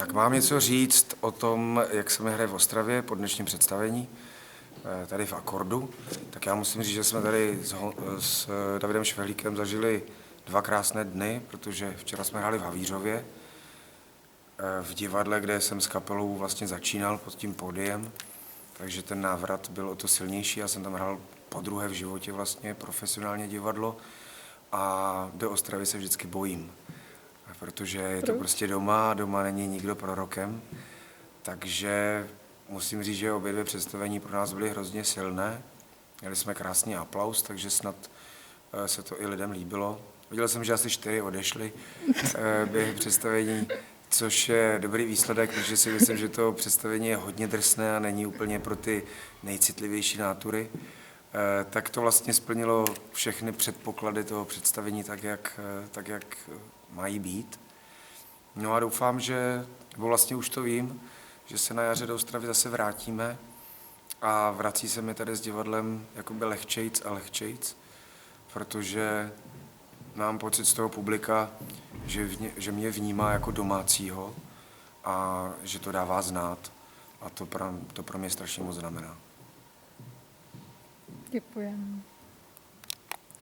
Tak mám něco říct o tom, jak se mi hraje v Ostravě po dnešním představení, tady v Akordu. Tak já musím říct, že jsme tady s Davidem Švehlíkem zažili 2 krásné dny, protože včera jsme hráli v Havířově, v divadle, kde jsem s kapelou vlastně začínal pod tím pódiem, takže ten návrat byl o to silnější. Já jsem tam hrál podruhé v životě vlastně, profesionálně divadlo, a do Ostravy se vždycky bojím, protože je to prostě doma není nikdo prorokem, takže musím říct, že obě 2 představení pro nás byly hrozně silné. Měli jsme krásný aplaus, takže snad se to i lidem líbilo. Viděl jsem, že asi 4 odešli během představení, což je dobrý výsledek, protože si myslím, že to představení je hodně drsné a není úplně pro ty nejcitlivější nátury. Tak to vlastně splnilo všechny předpoklady toho představení tak, jak mají být. No a doufám, že, nebo vlastně už to vím, že se na jaře do Ostravy zase vrátíme a vrací se mi tady s divadlem jakoby lehčejc a lehčejc, protože mám pocit z toho publika, že mě vnímá jako domácího a že to dává znát, a to pro mě strašně moc znamená. Děkujeme.